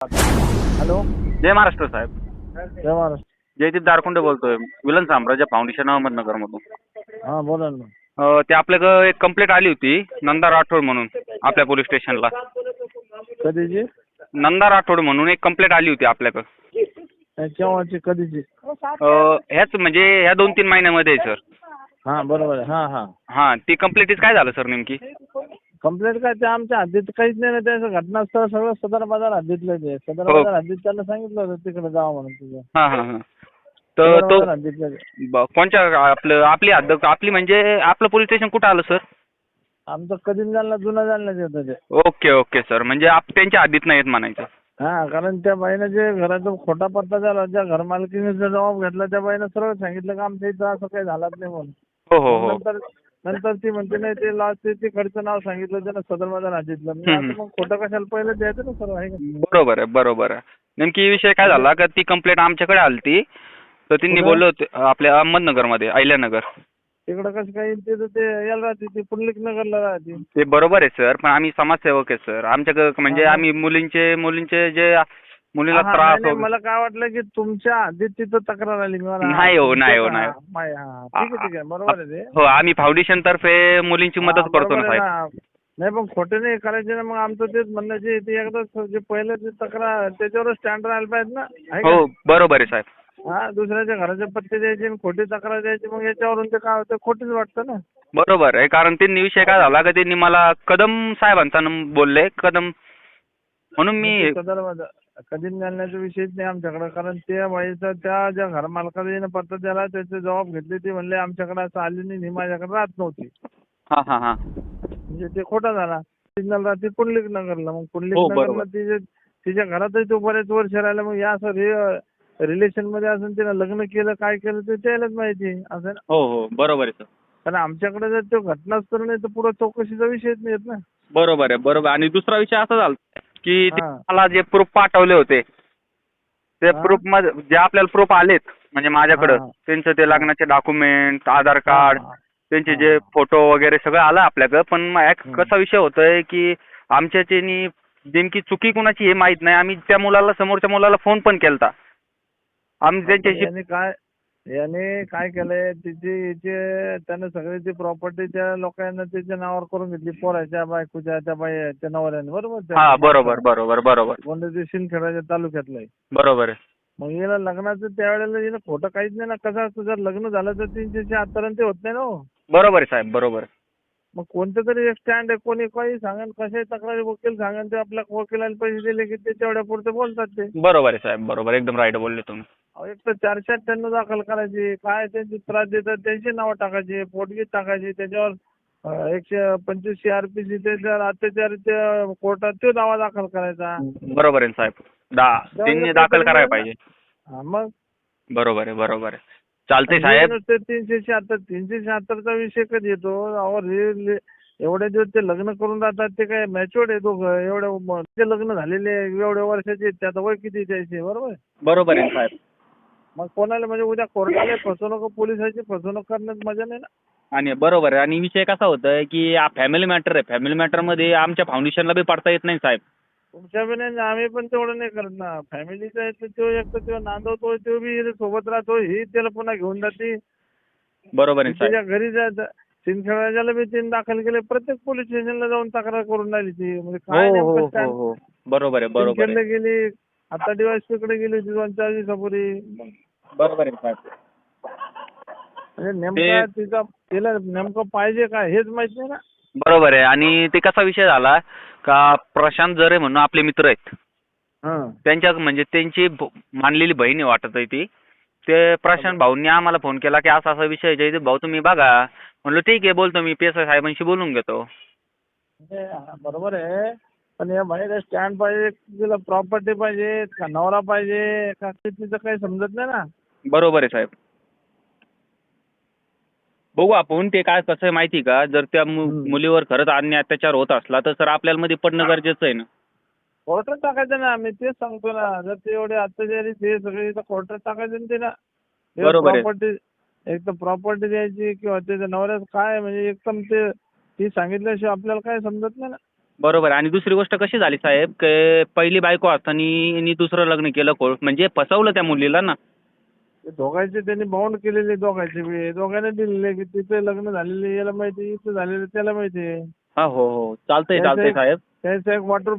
Hello. जय महाराष्ट्र साहेब. जय महाराष्ट्र. जयदीप दारकुंडे बोलतोय, villain साम्राज्य foundation अहमदनगरमधून. हां बोला ना. ते आपल्याकडं एक कंप्लेंट आली होती नंदा राठोड म्हणून आपल्या पोलीस स्टेशनला. कधीची? नंदा राठोड म्हणून एक कंप्लेंट आली होती आपल्याकडं. केव्हाची कधीची? ह्याच म्हणजे ह्या 2-3 महिन्यामध्ये सर. हां बरोबर आहे. हां हां. हां, ती कंप्लेंट काय झालं सर नेमकी? कंप्लेंट काय ते आमच्या हद्दीत काहीच नाही ना. त्याचं घटनास्थळ सगळं सदर बाजार हद्दीतलं ते. सदर हो. बाजार हद्दीत त्यांना सांगितलं होतं तिकडे जावं म्हणून तुझं. हां हां हां. तर सदर तो बाजार हद्दीतलं ते. कोणच्या आपली हद्द आपली म्हणजे आपलं पोलीस स्टेशन कुठं आलं सर? आमचं कधीच जालना जुना जालन्यात येतं ते. ओके ओके सर, म्हणजे त्यांच्या हद्दीत नाही येत म्हणायचं. हां, कारण त्या बाईनं जे घराचा खोटा पत्ता झाला, ज्या घरमालकीने जो जबाब घेतला त्या बाईनं सरळ सांगितलं की आमच्या इथं असं काही झालंच नाही म्हणून. हो हो मग हो. नंतर ती म्हणते नाही ते लास्ट ते खर्च नाव सांगितलं त्यानं सदर बाजार हद्दीतलं. मी हम्म. आता मग खोटं कशाला पहिलं द्यायचं ना सर्व आहे का? बरोबर आहे बरोबर आहे. नेमकी विषय काय झाला का ती कंप्लेंट आमच्याकडे आलती, तर त्यांनी कुठं? बोलले होते आपल्या अहमदनगरमध्ये अहिल्यानगर. तिकडं कसं काही तिथं ते यायला राहते ती पुंडलिक नगरला राहते. ते बरोबर आहे सर, पण आम्ही समाजसेवक आहे सर. आमच्याकडे म्हणजे हा, मग? आम्ही मुलींचे जे मुलीला हा, त्रास नाही वगैरे. मला काय वाटलं की तुमच्या हद्दीत तिथं तक्रार आली मला. नाही हो नाही हो नाही हो. ठीक आहे बरोबर आहे ते. हो, आम्ही फाउंडेशन तर्फे मुलींची हा, मदत करतो ना बरोबर आहे साहेब. ना. नाही पण खोटे नाही करायचे ना. मग आमचं तेच म्हणणं जे ते एकदा जे पहिलं जे तक्रार त्याच्यावर स्टँड राहायला पाहिजे ना, आहे का? हो बरोबर आहे साहेब. हा, दुसऱ्याच्या घराचे पत्ते द्यायचे आणि खोटी तक्रार द्यायची, मग याच्यावरून ते काय होतं खोटीच वाटतं ना. बरोबर आहे, कारण त्यांनी विषय काय झाला का त्यांनी मला कदम साहेबांचा बोलले कदम म्हणून मी. कधी जालन्याचा विषयच नाही आमच्याकडे. कारण त्या बाईचा त्या ज्या घर मालकाने पत्ता दिला त्याचे जबाब घेतले, ते म्हणले आमच्याकडे असं आली नाही, माझ्याकडे राहत नव्हती. हां हां हां. म्हणजे ते खोटा झाला. सिग्नल राहते पुंडलिक नगरला. मग पुंडलिक हो, नगरला बरोबर. तिच्या घरातही तो बरेच वर्ष राहिला. मग या असं रिलेशन मध्ये असून तिने लग्न केलं काय केलं ते त्यालाच माहिती असं ना. हो हो बरोबर आहे सर. कारण आमच्याकडे जर तो घटनास्थळ नाही तर पुढे चौकशीचा विषयच नाही येत ना. बरोबर आहे बरोबर. आणि दुसरा विषय असा झाला की ते हा. मला जे प्रूफ पाठवले होते ते हा? प्रूफ मध्ये जे आपल्याला प्रूफ आलेत म्हणजे माझ्याकडं हा. त्यांचं ते हा. लग्नाचे डॉक्युमेंट, आधार हा. कार्ड, हा. त्यांचे हा. जे फोटो वगैरे सगळं आलं आपल्याकडं. पण हम्म. कसा विषय होतोय की आमच्या त्यांनी नेमकी चुकी कुणाची हे माहित नाही. आम्ही त्या मुलाला समोरच्या मुलाला फोन पण केलता. आम्ही पण त्यांच्याशी याने काय केलंय त्यानं सगळी ती प्रॉपर्टी त्या लोकांना त्याच्या नावावर करून घेतली, पोराच्या बायकोच्या त्या बाईच्या नवऱ्याने. बरोबर त्या हा बरोबर माणसानं. बरोबर बरोबर कोणत्या ते शिंदखेड्याच्या तालुक्यातलं आहे. बरोबर आहे. मग याला लग्नाचं त्यावेळेला हिनं खोटं काहीच नाही ना. कसं असतं जर लग्न झालं तर 376 ते होत नाही ना हो. बरोबर आहे साहेब बरोबर. मग कोणतं तरी एक स्टँड आहे, कोणी काही सांगेल कशाही तक्रारी वकील सांगेल ते आपल्या वकिलाला पैसे दिले की ते तेवढ्या पुरते बोलतात ते. बरोबर आहे साहेब बरोबर, एकदम राईट बोलले तुम्ही. अहो, एक तर 498 दाखल करायची, काय त्यांची त्रास देतात त्यांची नावं टाकायची, पोटगी टाकायची, त्याच्यावर 125 CRPC ते जर अत्याचार कोर्टात तो दावा दाखल करायचा. बरोबर आहे साहेब. त्यांनी दाखल करायला पाहिजे. हा, मग बरोबर आहे बरोबर आहे. चालते साहेब. नुसते 376चा विषय कधी येतो? अहो एवढे दिवस ते लग्न करून राहतात ते काय मॅच्युअर्ड आहे दोघं? ते लग्न झालेले एवढ्या वर्षाचे आहेत, त्याचं वय किती त्याचे? बरोबर आहे. बरोबर आहे साहेब. मग कोणाला म्हणजे उद्या कोर्टाला फसवणूक, पोलिसाची फसवणूक करण्यात मजा नाही ना. आणि बरोबर आहे. आणि विषय कसा होतोय की हा फॅमिली मॅटर आहे. फॅमिली मॅटर मध्ये आमच्या फाउंडेशनला बी पडता येत नाही साहेब. तुमच्या बी नाही आम्ही पण तेवढं नाही करत ना. फॅमिलीचा आहे तर तो एक तर तो नांदवतो, तो बी सोबत राहतो, ही त्याला पुन्हा घेऊन जाते. बरोबर आहे साहेब. त्याच्या घरी सिंदखेड्याला बी तीन दाखल केले, प्रत्येक पोलीस स्टेशनला जाऊन तक्रार करून राहिली ती. म्हणजे हो काय हो नेमकं हो स्टँड हो बरोबर आहे बरोबर सिंदखेडला आहे. गेली, आता DYSP कडे गेली होती 2-4 दिवसापूर्वी. बरोबर आहे साहेब. म्हणजे नेमका तिला नेमकं पाहिजे काय हेच माहित नाही ना. बरोबर आहे. आणि ते कसा विषय झाला का प्रशांत जरे म्हणून आपले मित्र आहेत, त्यांच्या म्हणजे त्यांची मानलेली बहीण वाटत आहे ती. ते प्रशांत भाऊंनी आम्हाला फोन केला की असा असा विषय जयदीप भाऊ तुम्ही बघा. म्हणलं ठीक आहे बोलतो मी PSI साहेबांशी बोलून घेतो. बरोबर आहे. पण या बाहेर स्टँड पाहिजे, तिला प्रॉपर्टी पाहिजे का नवरा पाहिजे का तिचं काही समजत नाही ना. बरोबर आहे साहेब. बघू आपण ते काय कसं आहे माहिती का, जर त्या मुलीवर खरंच अन्याय अत्याचार होत असला तर सर आपल्याला मध्ये पडणं गरजेचं आहे ना. कोर्टात टाकायचं ना. आम्ही तेच सांगतो ना. जर ते एवढे अत्याचारी ते सगळे तर कोर्टात टाकायचं ना ते ना. बरोबर आहे. प्रॉपर्टी एक तर प्रॉपर्टी द्यायची किंवा त्याच्या नवऱ्यात काय म्हणजे एकदम ती सांगितल्याशिवाय आपल्याला काय समजत नाही ना. बरोबर. आणि दुसरी गोष्ट कशी झाली साहेब, की पहिली बायको असताना हिने दुसरं लग्न केलं, म्हणजे फसवलं त्या मुलीला ना. ते दोघांचे त्यांनी बाउंड केलेले, दोघांचे बी दोघांनी दिलेले की तिथे लग्न झालेले याला माहिती, इथं झालेलं त्याला माहिती आहे. हा, हो हो, चालतंय त्याचा चालतंय एक साहेब. त्याचा एक वॉटर